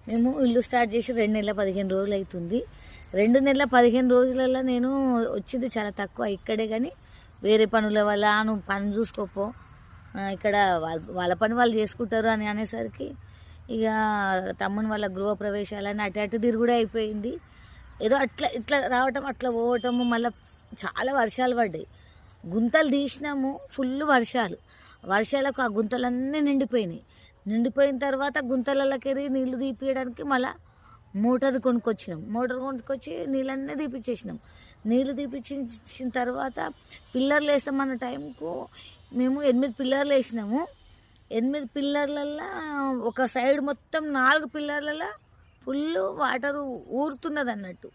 మేము ఇల్లు స్టార్ట్ చేసి 2 నెలల 15 రోజులు అవుతుంది. 2 నెలల 15 రోజులలో నేను వచ్చింది చాలా తక్కువ ఇక్కడే. కానీ వేరే పనుల వల్ల నువ్వు పని చూసుకోపో, ఇక్కడ వాళ్ళ పని వాళ్ళు చేసుకుంటారు అని అనేసరికి ఇక తమ్ముని వాళ్ళ గృహప్రవేశాలని అటు తిరుగుడే అయిపోయింది. ఏదో అట్లా ఇట్లా రావటం అట్లా పోవటము. మళ్ళీ చాలా వర్షాలు పడ్డాయి, గుంతలు తీసినాము, ఫుల్ వర్షాలకు ఆ గుంతలన్నీ నిండిపోయిన తర్వాత గుంతలకి నీళ్లు తీపియడానికి మళ్ళీ మోటార్ కొనుక్కొచ్చి నీళ్ళన్నీ తీపిచ్చేసినాం. నీళ్ళు తీపిచ్చిన తర్వాత పిల్లర్లు వేస్తామన్న టైంకు మేము 8 పిల్లర్లు వేసినాము. 8 పిల్లర్లలో ఒక సైడ్ మొత్తం 4 పిల్లర్లలో ఫుల్ వాటరు ఊరుతున్నది అన్నట్టు.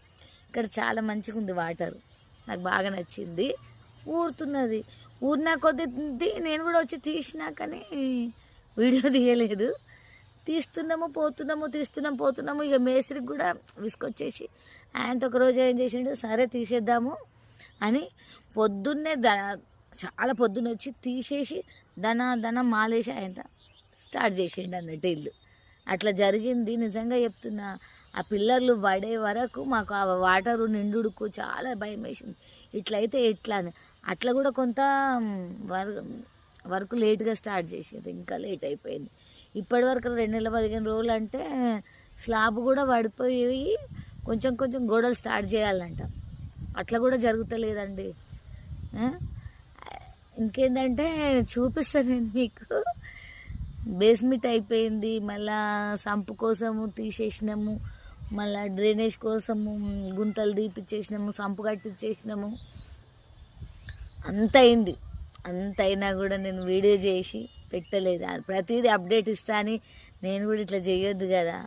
ఇక్కడ చాలా మంచిగా ఉంది వాటరు, నాకు బాగా నచ్చింది. ఊరుతున్నది, ఊరినా కొద్ది నేను కూడా వచ్చి తీసినా కానీ వీడియో తీయలేదు. తీస్తున్నాము పోతున్నాము. ఇక మేస్త్రికి కూడా విసుకొచ్చేసి ఆయనతో ఒకరోజు ఏం చేసిండు, సరే తీసేద్దాము అని పొద్దున్నే చాలా పొద్దున్న వచ్చి తీసేసి దన మాలేసి ఆయన స్టార్ట్ చేసిండు అన్నట్టు ఇల్లు. అట్లా జరిగింది. నిజంగా చెప్తున్నా, ఆ పిల్లర్లు పడే వరకు మాకు ఆ వాటరు నిండుడుకు చాలా భయం వేసింది. ఇట్లయితే ఎట్లా అని. అట్లా కూడా కొంత వర్క్ లేట్గా స్టార్ట్ చేసారు, ఇంకా లేట్ అయిపోయింది. ఇప్పటి వరకు 2 నెలల 15 రోజులు అంటే స్లాబ్ కూడా పడిపోయి కొంచెం గోడలు స్టార్ట్ చేయాలంట. అట్లా కూడా జరుగుతలేదండి. ఇంకేంటంటే చూపిస్తాను నేను మీకు. బేస్మెంట్ అయిపోయింది, మళ్ళా సంపు కోసము తీసేసినాము, మళ్ళీ డ్రైనేజ్ కోసము గుంతలు తీపిచ్చేసినాము, సంపు కట్టించేసినాము. అంత అయింది. అంత అయినా కూడా నేను వీడియో చేసి పెట్టలేదు. ప్రతిదీ అప్డేట్ ఇస్తా అని నేను కూడా ఇట్లా చేయొద్దు కదా,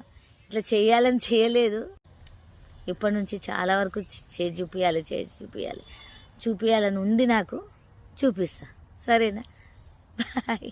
ఇట్లా చేయాలని చేయలేదు. ఇప్పటి నుంచి చాలా వరకు చేసి చూపించాలని ఉంది నాకు. చూపిస్తా, సరేనా? బాయ్.